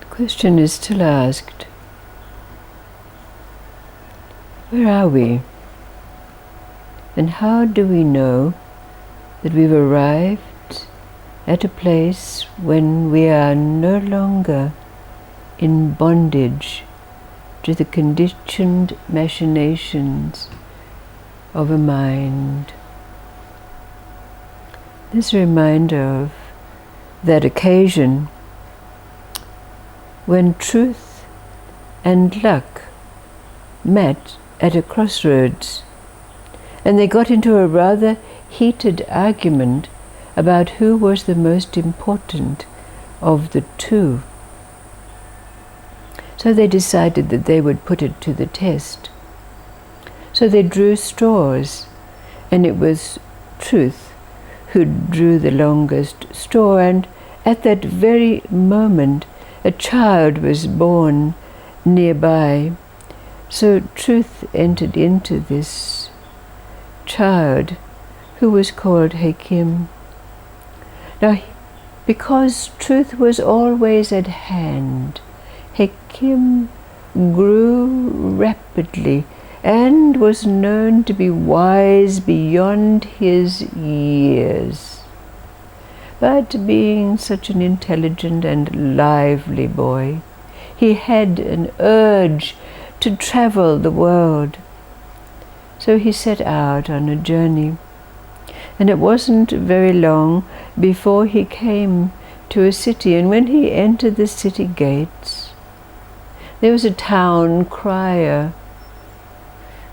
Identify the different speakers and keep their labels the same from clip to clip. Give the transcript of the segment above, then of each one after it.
Speaker 1: The question is still asked, where are we? And how do we know that we've arrived at a place when we are no longer in bondage to the conditioned machinations of a mind? This reminder of that occasion when truth and luck met at a crossroads, and they got into a rather heated argument about who was the most important of the two. So they decided that they would put it to the test. So they drew straws, and it was truth who drew the longest straw, and at that very moment a child was born nearby. So truth entered into this child, who was called Hakim. Now, because truth was always at hand, Hakim grew rapidly and was known to be wise beyond his years. But being such an intelligent and lively boy, he had an urge to travel the world. So he set out on a journey, and it wasn't very long before he came to a city, and when he entered the city gates, there was a town crier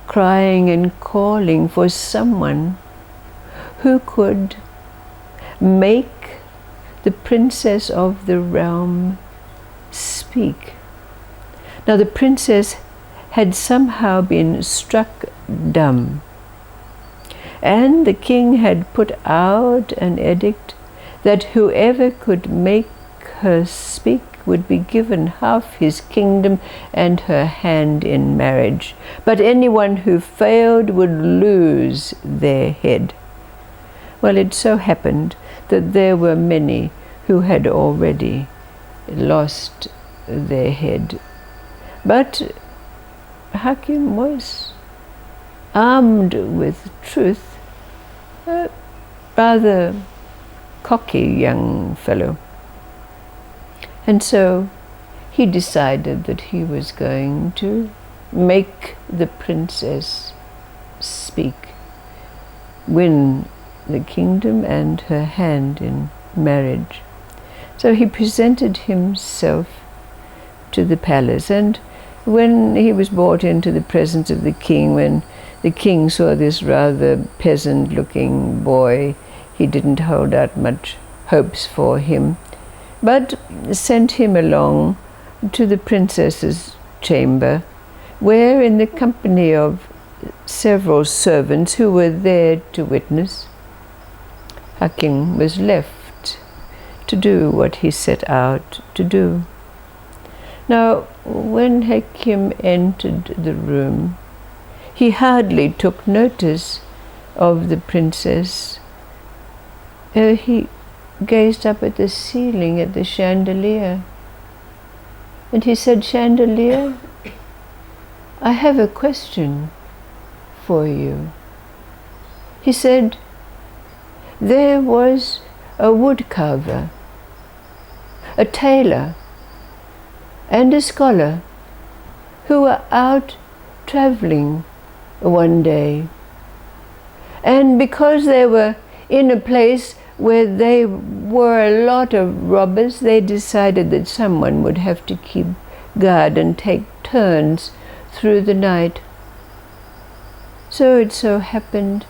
Speaker 1: crying and calling for someone who could make the princess of the realm speak. Now the princess had somehow been struck dumb, and the king had put out an edict that whoever could make her speak would be given half his kingdom and her hand in marriage, but anyone who failed would lose their head. Well, it so happened that there were many who had already lost their head, but Hakim was armed with truth, a rather cocky young fellow. And so he decided that he was going to make the princess speak, win the kingdom and her hand in marriage. So he presented himself to the palace, and when he was brought into the presence of the king, when the king saw this rather peasant-looking boy, he didn't hold out much hopes for him, but sent him along to the princess's chamber, where, in the company of several servants who were there to witness, Hakim was left to do what he set out to do. Now, when Hakim entered the room, he hardly took notice of the princess. He gazed up at the ceiling, at the chandelier, and he said, "Chandelier, I have a question for you." He said, there was a woodcarver, a tailor, and a scholar who were out traveling one day, and because they were in a place where there were a lot of robbers, they decided that someone would have to keep guard and take turns through the night. So it so happened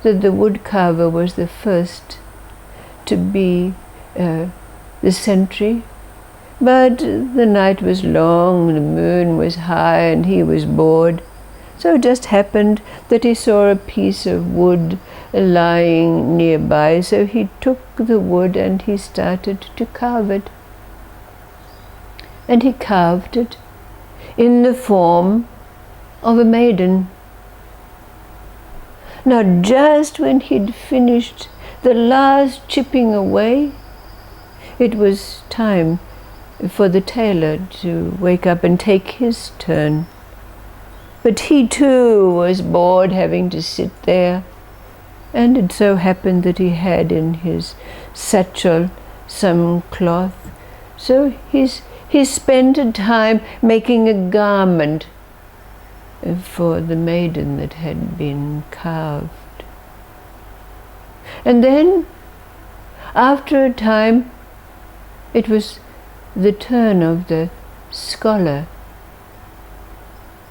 Speaker 1: that the woodcarver was the first to be the sentry, but the night was long, the moon was high, and he was bored. So it just happened that he saw a piece of wood lying nearby, so he took the wood and he started to carve it. And he carved it in the form of a maiden. Now, just when he'd finished the last chipping away, it was time for the tailor to wake up and take his turn. But he too was bored having to sit there, and it so happened that he had in his satchel some cloth. So he spent a time making a garment for the maiden that had been carved. And then, after a time, it was the turn of the scholar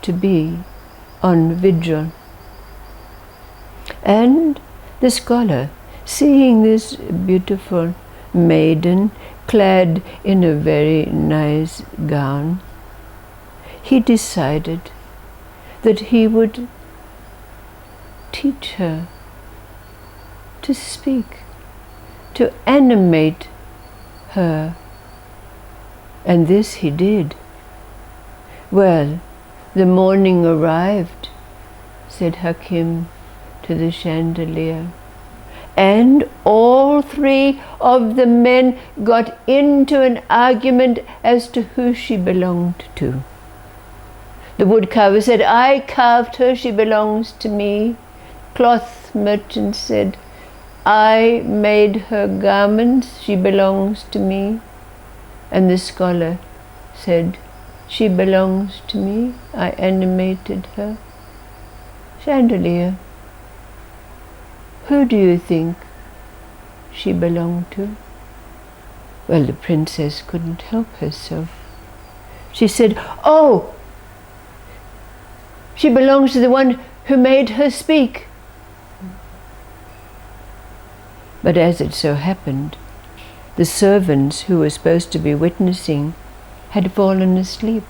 Speaker 1: to be on vigil. And the scholar, seeing this beautiful maiden clad in a very nice gown, he decided that he would teach her to speak, to animate her. And this he did. Well, the morning arrived, said Hakim to the chandelier, and all three of the men got into an argument as to who she belonged to. The woodcarver said, I carved her, she belongs to me. Cloth merchant said, I made her garments, she belongs to me. And the scholar said, she belongs to me, I animated her. Chandelier, who do you think she belonged to? Well, the princess couldn't help herself. She said, oh, she belongs to the one who made her speak. But as it so happened, the servants who were supposed to be witnessing had fallen asleep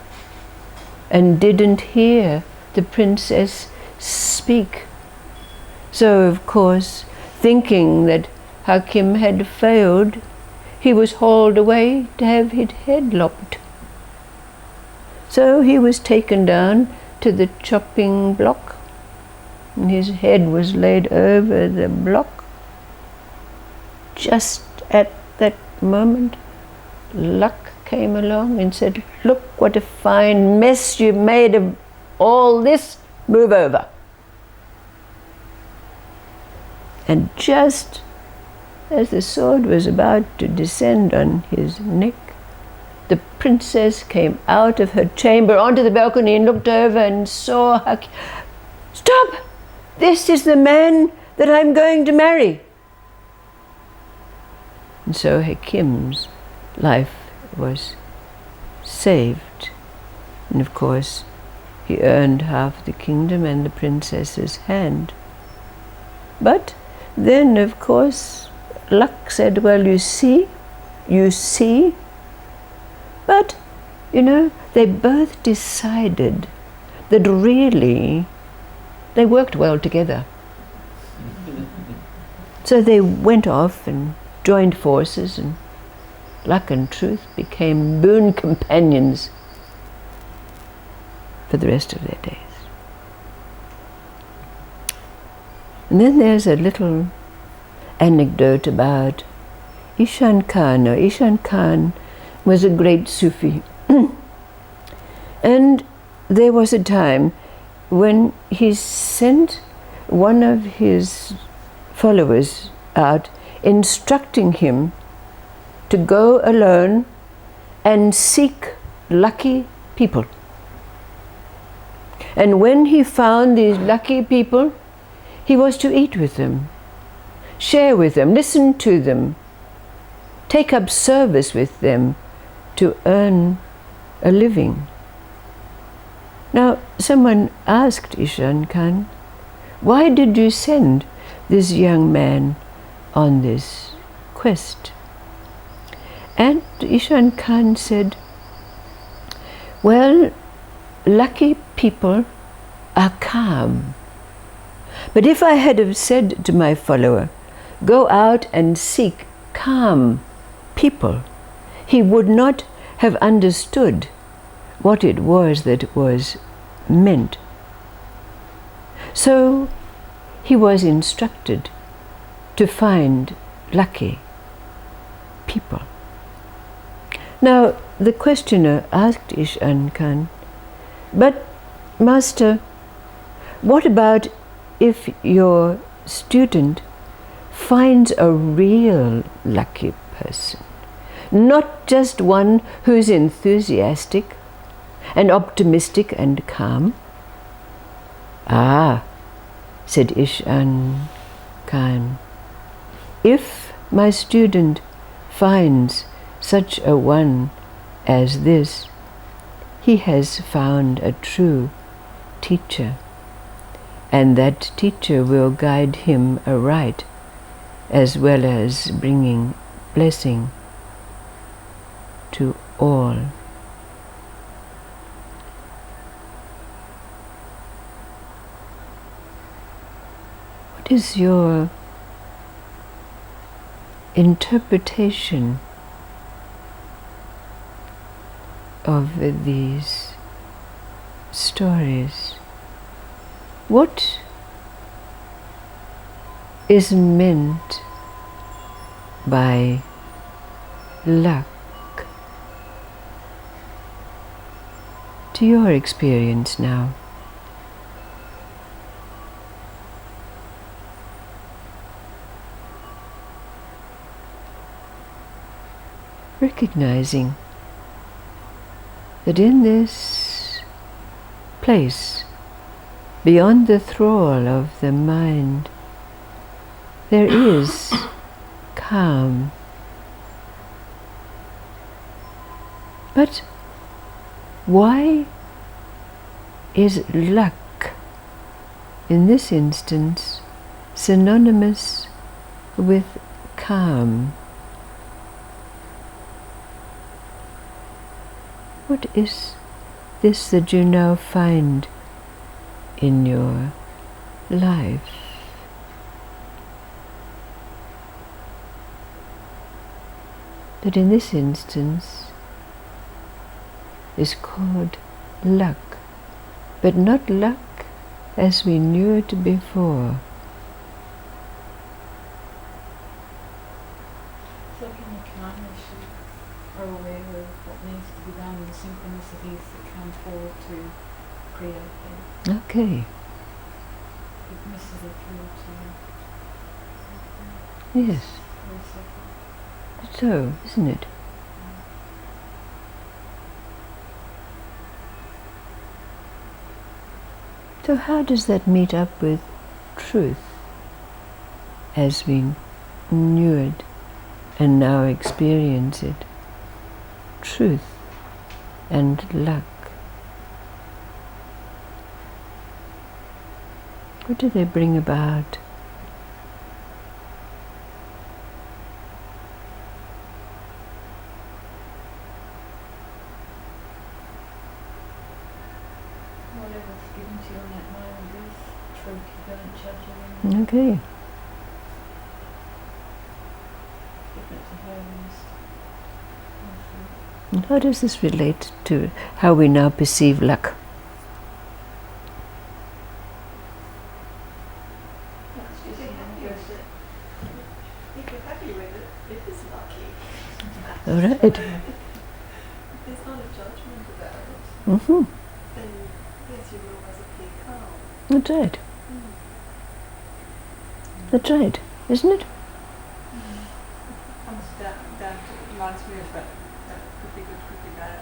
Speaker 1: and didn't hear the princess speak. So, of course, thinking that Hakim had failed, he was hauled away to have his head lopped. So he was taken down to the chopping block, and his head was laid over the block. Just at that moment, Luck came along and said, look what a fine mess you made of all this, move over. And just as the sword was about to descend on his neck, the princess came out of her chamber onto the balcony and looked over and saw Hakim. Stop! This is the man that I'm going to marry. And so Hakim's life was saved. And of course, he earned half the kingdom and the princess's hand. But then, of course, Luck said, well, you see. But, they both decided that really they worked well together. So they went off and joined forces, and Luck and Truth became boon companions for the rest of their days. And then there's a little anecdote about Ishan Khan. Now, Ishan Khan was a great Sufi. And there was a time when he sent one of his followers out, instructing him to go alone and seek lucky people. And when he found these lucky people, he was to eat with them, share with them, listen to them, take up service with them to earn a living. Now, someone asked Ishan Khan, why did you send this young man on this quest? And Ishan Khan said, well, lucky people are calm. But if I had have said to my follower, go out and seek calm people, he would not have understood what it was that was meant. So he was instructed to find lucky people. Now, the questioner asked Ishan Khan, but Master, what about if your student finds a real lucky person, not just one who's enthusiastic and optimistic and calm? Ah, said Ishan Khan, if my student finds such a one as this, he has found a true teacher, and that teacher will guide him aright, as well as bringing blessing to all. What is your interpretation of these stories? What is meant by luck to your experience now? Recognizing that in this place, beyond the thrall of the mind, there is calm. But why is luck, in this instance, synonymous with calm? What is this that you now find in your life? That in this instance is called luck, but not luck as we knew it before.
Speaker 2: So can you kindness you are aware of what needs to be done and the synchronicities that come forward to create them?
Speaker 1: Okay.
Speaker 2: It misses a few to
Speaker 1: Yes. So, isn't it? So how does that meet up with truth as we knew it and now experience it? Truth and luck. What do they bring about?
Speaker 2: whatever's given to you in that moment is truth. You don't judge it.
Speaker 1: Okay.
Speaker 2: Different to her
Speaker 1: And how does this relate to how we now perceive luck?
Speaker 3: If you're happy with it, it is lucky.
Speaker 1: All right.
Speaker 3: There's not a judgment about it.
Speaker 1: Mm-hmm.
Speaker 3: Then yes, you will always appear calm.
Speaker 1: That's right. That's right, isn't it?
Speaker 3: Comes down to, reminds me of that could be good, could be bad.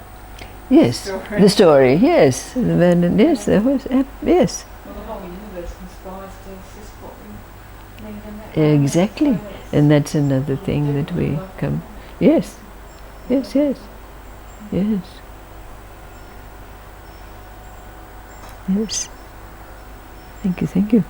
Speaker 1: Yes.
Speaker 3: Story.
Speaker 1: The story. Yes. The man. Yes. There was. Yes.
Speaker 2: well, the whole universe conspires to assist what we need in that
Speaker 1: Exactly.
Speaker 2: moment. So it's
Speaker 1: And that's another thing that we come. Yes. Yes. Yes. Yes. Yes. Thank you. Thank you.